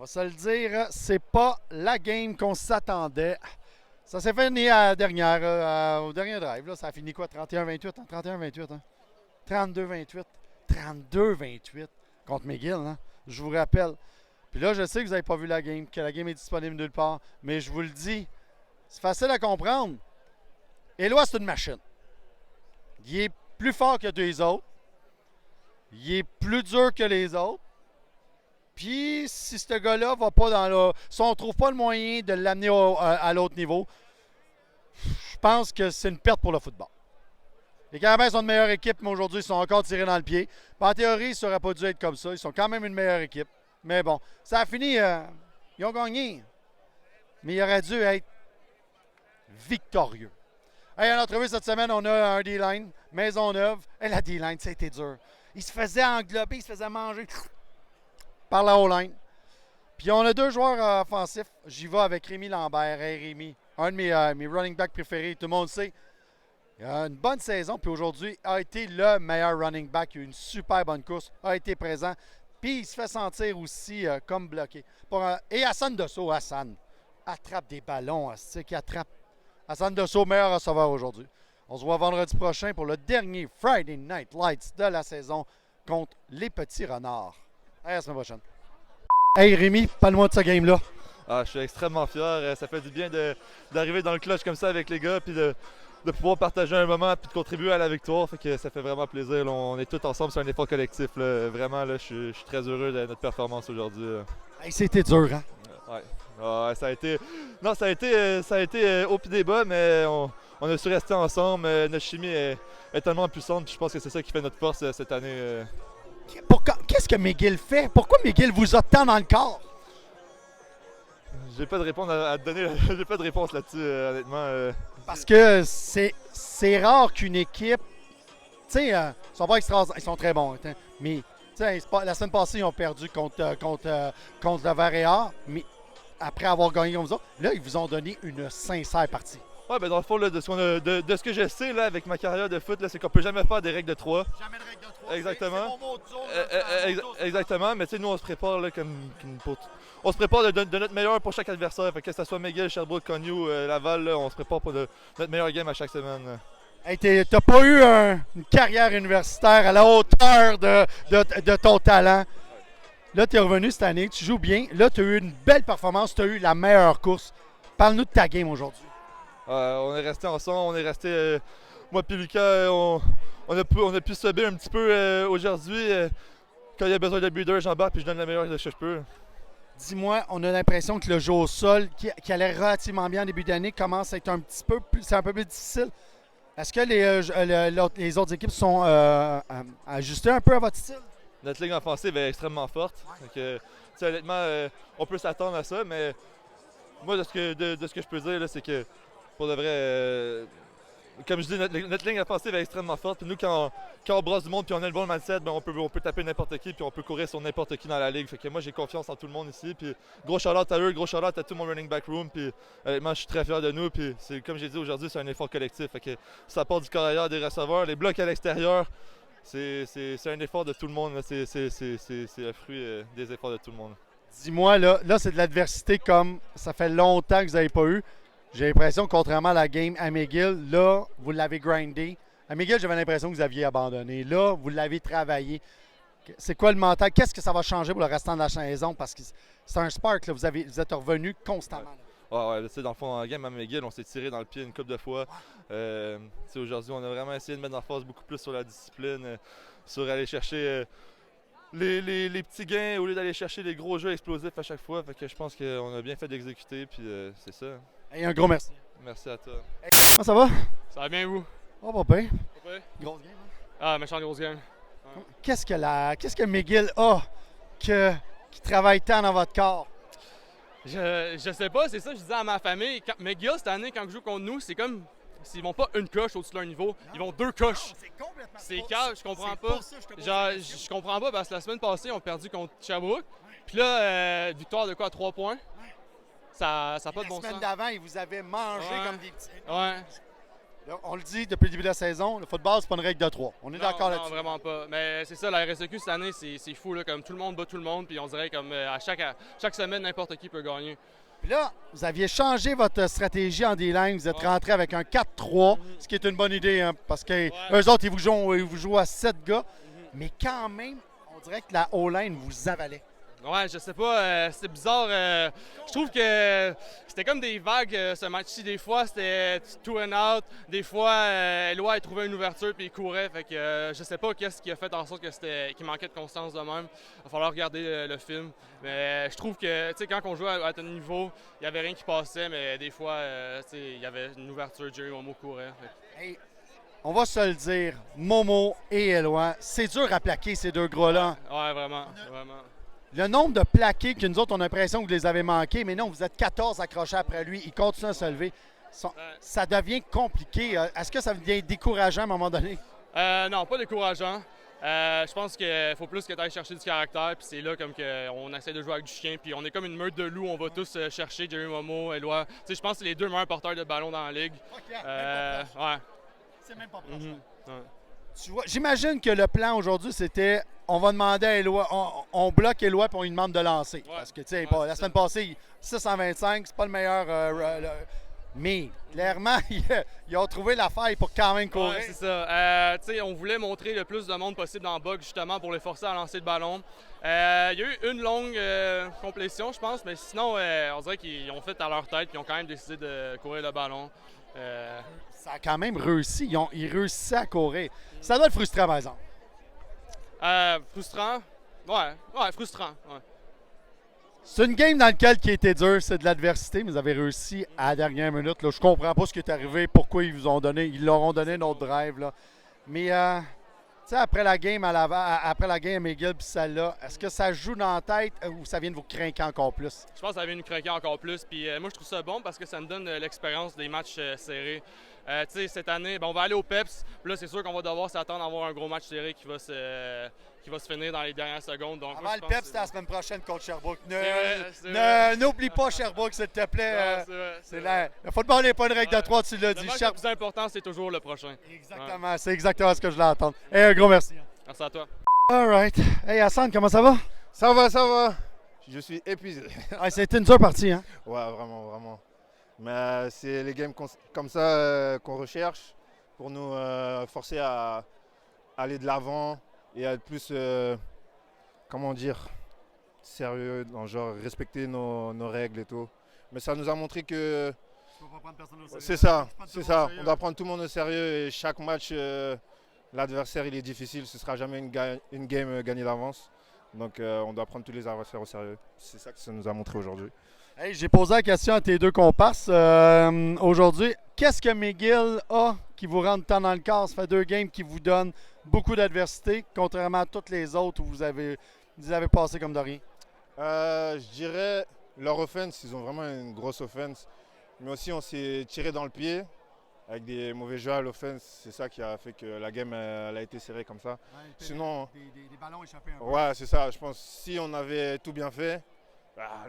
va se le dire, c'est pas la game qu'on s'attendait. Ça s'est fini à la dernière, au dernier drive. Là, ça a fini quoi? 31-28? Hein? 31-28, hein? 32-28. 32-28 contre McGill, hein? Je vous rappelle. Puis là, je sais que vous n'avez pas vu la game, que la game est disponible nulle part. Mais je vous le dis, c'est facile à comprendre. Éloi, c'est une machine. Il est plus fort que les autres. Il est plus dur que les autres. Puis, si ce gars-là va pas dans le. Si on ne trouve pas le moyen de l'amener à l'autre niveau, je pense que c'est une perte pour le football. Les Carabins sont une meilleure équipe, mais aujourd'hui, ils sont encore tirés dans le pied. Puis, en théorie, ça n'aurait pas dû être comme ça. Ils sont quand même une meilleure équipe. Mais bon, ça a fini. Ils ont gagné. Mais il aurait dû être victorieux. Hey, en entrevue cette semaine, on a un D-line, Maisonneuve. Et la D-line, ça a été dur. Il se faisait englober, il se faisait manger par la O-line. Puis on a deux joueurs offensifs. J'y vais avec Rémi Lambert. Hey Rémi, un de mes running backs préférés, tout le monde sait. Il a une bonne saison, puis aujourd'hui a été le meilleur running back. Il a eu une super bonne course, a été présent. Puis il se fait sentir aussi comme bloqué. Et Hassan Dosso, Hassan, attrape des ballons. C'est qui attrape. Hassan Dosso, meilleur receveur aujourd'hui. On se voit vendredi prochain pour le dernier Friday Night Lights de la saison contre les Petits Renards. À la semaine prochaine. Hey Rémi, parle-moi de ce game-là. Ah, je suis extrêmement fier. Ça fait du bien d'arriver dans le clutch comme ça avec les gars, puis de pouvoir partager un moment puis de contribuer à la victoire. Fait que ça fait vraiment plaisir. Là, on est tous ensemble sur un effort collectif. Là. Vraiment, là, je suis très heureux de notre performance aujourd'hui. Hey, c'était dur, hein? Ouais. Ah, ça a été. Non, ça a été haut pis des bas, mais on a su rester ensemble. Notre chimie est tellement puissante. Je pense que c'est ça qui fait notre force cette année. Qu'est-ce que McGill fait? Pourquoi McGill vous a tant dans le corps? J'ai pas de réponse à te donner. J'ai pas de réponse là-dessus, honnêtement. Parce que c'est rare qu'une équipe. Tu sais, ils sont pas extraordinaires. Ils sont très bons. Mais la semaine passée, ils ont perdu contre le Varéa. Mais après avoir gagné comme ça, là, ils vous ont donné une sincère partie. Ouais, ben dans le fond, là, de ce que je sais là, avec ma carrière de foot, c'est qu'on peut jamais faire des règles de 3. Jamais de règle de 3. Exactement. C'est mon mot de zone, exactement, mais tu sais, nous, on se prépare là, on se prépare de notre meilleur pour chaque adversaire. Fait que ce soit McGill, Sherbrooke, Cognou, Laval, là, on se prépare pour notre meilleur game à chaque semaine. Hey, t'as pas eu une carrière universitaire à la hauteur de ton talent. Là, tu es revenu cette année, tu joues bien. Là, tu as eu une belle performance, tu as eu la meilleure course. Parle-nous de ta game aujourd'hui. On est resté ensemble, on est resté. Moi et Lucas, on a pu subir un petit peu aujourd'hui. Quand il y a besoin de leader, j'embarque puis je donne la meilleure de ce que je peux. Dis-moi, on a l'impression que le jeu au sol, qui allait relativement bien en début d'année, commence à être un petit peu plus, c'est un peu plus difficile. Est-ce que les autres équipes sont ajustées un peu à votre style? Notre ligne offensive est extrêmement forte. Donc, honnêtement, on peut s'attendre à ça, mais moi, de ce que je peux dire, c'est que pour de vrai, comme je dis, notre ligne offensive est extrêmement forte. Puis nous, quand on brosse du monde puis on a le bon mindset, ben on peut taper n'importe qui puis on peut courir sur n'importe qui dans la ligue. Fait que moi, j'ai confiance en tout le monde ici. Puis gros shout-out à eux, gros shout-out à tout mon running back room. Puis honnêtement, je suis très fier de nous. Puis c'est comme j'ai dit aujourd'hui, c'est un effort collectif. Fait que ça part du corps ailleurs, des receveurs, les blocs à l'extérieur. C'est un effort de tout le monde. C'est le fruit des efforts de tout le monde. Dis-moi, là c'est de l'adversité comme ça fait longtemps que vous n'avez pas eu. J'ai l'impression, contrairement à la game à McGill, là, vous l'avez grindé. À McGill, j'avais l'impression que vous aviez abandonné. Là, vous l'avez travaillé. C'est quoi le mental? Qu'est-ce que ça va changer pour le restant de la saison? Parce que c'est un spark, là. Vous êtes revenu constamment. Ouais, dans le fond, en game à McGill, on s'est tiré dans le pied une couple de fois. Aujourd'hui, on a vraiment essayé de mettre en force beaucoup plus sur la discipline, sur aller chercher les petits gains au lieu d'aller chercher les gros jeux explosifs à chaque fois. Fait que je pense qu'on a bien fait d'exécuter, puis c'est ça. Et un gros merci. Merci à toi. Hey, comment ça va? Ça va bien, vous? Oh, pas bien. Pas bien? Grosse game, hein? Ah, méchant grosse game. Ouais. Qu'est-ce que McGill a qui travaille tant dans votre corps? Je sais pas, c'est ça que je disais à ma famille. McGill, cette année, quand ils jouent contre nous, c'est comme s'ils vont pas une coche au-dessus de leur niveau, ils vont deux coches. C'est complètement C'est calme, je comprends pas. Genre, Je comprends pas parce que la semaine passée, on a perdu contre Sherbrooke. Puis là, victoire de quoi à 3 points? Ça n'a pas de bon sens. La semaine d'avant, ils vous avaient mangé comme des petits. Ouais. Là, on le dit depuis le début de la saison, le football, c'est pas une règle de 3. On est d'accord Non, là-dessus. vraiment pas. Mais c'est ça, la RSEQ cette année, c'est fou. Là, comme tout le monde bat tout le monde. Puis on dirait comme à chaque semaine, n'importe qui peut gagner. Puis là, vous aviez changé votre stratégie en D-line. Vous êtes rentré avec un 4-3, ce qui est une bonne idée, hein, parce que eux autres, ils vous jouent à 7 gars. Mais quand même, on dirait que la O-line vous avalait. Ouais, je sais pas, c'était bizarre. Je trouve que c'était comme des vagues ce match-ci. Des fois, c'était two and out. Des fois, Eloi a trouvé une ouverture puis il courait. Fait que je sais pas qu'est-ce qui a fait en sorte qu'il manquait de constance de même. Il va falloir regarder le film. Mais je trouve que, tu sais, quand on joue à ton niveau, il y avait rien qui passait. Mais des fois, tu sais, il y avait une ouverture. Jerry Momo courait. Hey, on va se le dire, Momo et Eloi, c'est dur à plaquer ces deux gros-là. Ouais, vraiment, vraiment. Le nombre de plaqués que nous autres, on a l'impression que vous les avez manqués, mais non, vous êtes 14 accrochés après lui. Il continue à se lever. Ça devient compliqué. Est-ce que ça devient décourageant à un moment donné? Non, pas décourageant. Je pense qu'il faut plus que tu ailles chercher du caractère, puis c'est là comme qu'on essaie de jouer avec du chien, puis on est comme une meute de loups, on va tous chercher Jerry Momo, Eloi. Tu sais, je pense que c'est les deux meilleurs porteurs de ballon dans la ligue. Ouais. C'est même pas Ouais. Tu vois, j'imagine que le plan aujourd'hui, c'était on va demander à Eloi, on bloque Eloi et on lui demande de lancer. Ouais. Parce que, tu sais, Ouais, la c'est semaine ça. passée, 625, c'est pas le meilleur. Mais, clairement, ils ont trouvé la faille pour quand même courir. Ouais, c'est ça. Tu sais, on voulait montrer le plus de monde possible dans le bug, justement, pour les forcer à lancer le ballon. Il y a eu une longue complétion, je pense, mais sinon, on dirait qu'ils ont fait à leur tête et ils ont quand même décidé de courir le ballon. Ça a quand même réussi. Ils réussissaient à courir. Ça doit être frustrant, par exemple. Frustrant? Ouais, frustrant. Ouais. C'est une game dans laquelle qui était dur, c'est de l'adversité, mais vous avez réussi à la dernière minute. Là. Je comprends pas ce qui est arrivé, pourquoi ils leur ont donné notre drive. Là. Mais tu sais, après la game à McGill puis celle-là, est-ce que ça joue dans la tête ou ça vient de vous craquer encore plus? Je pense que ça vient nous craquer encore plus. Puis moi, je trouve ça bon parce que ça nous donne l'expérience des matchs serrés. Tu sais, cette année, on va aller au PEPS. Puis là, c'est sûr qu'on va devoir s'attendre à avoir un gros match serré qui va se finir dans les dernières secondes. Donc, Avant le PEPS, c'était la semaine prochaine contre Sherbrooke. C'est vrai. N'oublie pas Sherbrooke, s'il te plaît. C'est vrai. Le football n'est pas une règle de 3, tu l'as Le dit. match le plus important, c'est toujours le prochain. Exactement, c'est exactement ce que je voulais entendre. Hey, un gros merci. Merci à toi. All right. Hey, Hassan, comment ça va? Ça va, ça va. Je suis épuisé. C'était une dure partie, hein? Ouais, vraiment, vraiment. Mais c'est les games comme ça qu'on recherche pour nous forcer à aller de l'avant et à être plus, comment dire, sérieux, dans le genre respecter nos règles et tout. Mais ça nous a montré que c'est ça, c'est ça. On doit prendre tout le monde au sérieux et chaque match, l'adversaire il est difficile. Ce ne sera jamais une game gagnée d'avance. Donc on doit prendre tous les adversaires au sérieux. C'est ça que ça nous a montré aujourd'hui. Hey, j'ai posé la question à tes deux comparses aujourd'hui. Qu'est-ce que McGill a qui vous rentre tant dans le corps? Ça fait 2 games qui vous donnent beaucoup d'adversité, contrairement à toutes les autres où vous avez passé comme de rien. Je dirais leur offense, ils ont vraiment une grosse offense. Mais aussi on s'est tiré dans le pied avec des mauvais jeux à l'offense. C'est ça qui a fait que la game elle a été serrée comme ça. Sinon, des ballons échappés un peu. ouais, c'est ça. Je pense que si on avait tout bien fait,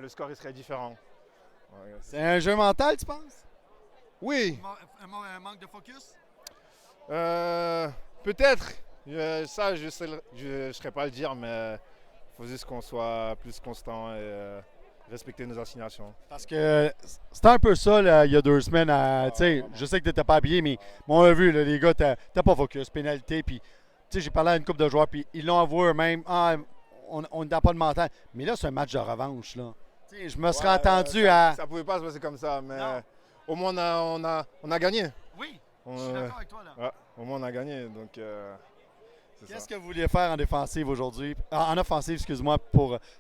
le score il serait différent. Ouais, C'est un jeu mental, tu penses? oui, Un manque de focus? peut-être. Ça, je ne saurais pas le dire, mais il faut juste qu'on soit plus constant et respecter nos assignations. Parce que c'était un peu ça là, il y a 2 semaines. Je sais que tu n'étais pas habillé, mais on a vu, là, les gars, t'as pas focus, pénalité. Puis, j'ai parlé à une couple de joueurs, puis ils l'ont avoué eux-mêmes. On n'a pas de mental. Mais là, c'est un match de revanche. Là. Je me serais attendu à. Ça pouvait pas se passer comme ça, mais Non. au moins on a gagné. Oui, On- je suis d'accord avec toi. Là. ouais, au moins on a gagné, donc c'est ça. Qu'est-ce que vous vouliez faire en défensive aujourd'hui? En offensive, excuse-moi.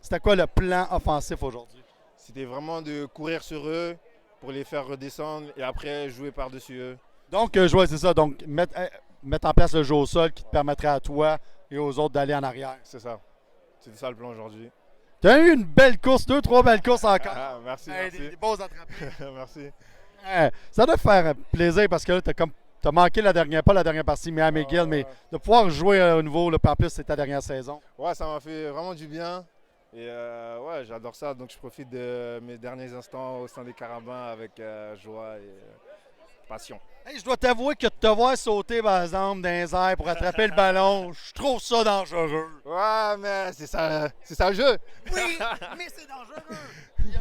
C'était quoi le plan offensif aujourd'hui? C'était vraiment de courir sur eux pour les faire redescendre et après jouer par-dessus eux. Donc, c'est ça. Donc, mettre en place le jeu au sol qui te permettrait à toi et aux autres d'aller en arrière. C'est ça. C'était ça le plan aujourd'hui. Tu as eu une belle course, 2-3 belles courses encore. Merci, Hey, merci. des beaux attrapés. Merci. Ça doit faire plaisir parce que là, t'as manqué pas la dernière partie, mais à McGill, mais de pouvoir jouer au nouveau, là, puis en plus, c'est ta dernière saison. Ouais, ça m'a fait vraiment du bien. Et ouais, j'adore ça. Donc je profite de mes derniers instants au sein des Carabins avec joie passion. Hey, je dois t'avouer que de te voir sauter, par exemple, dans les airs pour attraper le ballon, je trouve ça dangereux. Ouais, mais c'est ça le jeu. Oui, mais c'est dangereux. Puis,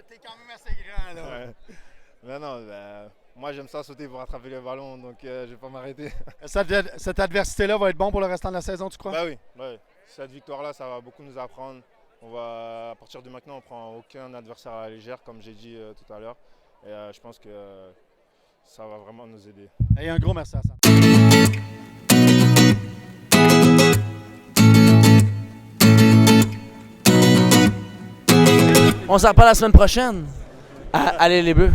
t'es quand même assez grand, là. Ouais. Mais non, moi j'aime ça sauter pour attraper le ballon, donc je vais pas m'arrêter. Cette adversité-là va être bon pour le restant de la saison, tu crois? Bah oui. Cette victoire-là, ça va beaucoup nous apprendre. À partir de maintenant, on prend aucun adversaire à la légère, comme j'ai dit tout à l'heure. Et je pense que ça va vraiment nous aider. Et un gros merci à Sam. On s'en reparle la semaine prochaine. Allez les Bleus.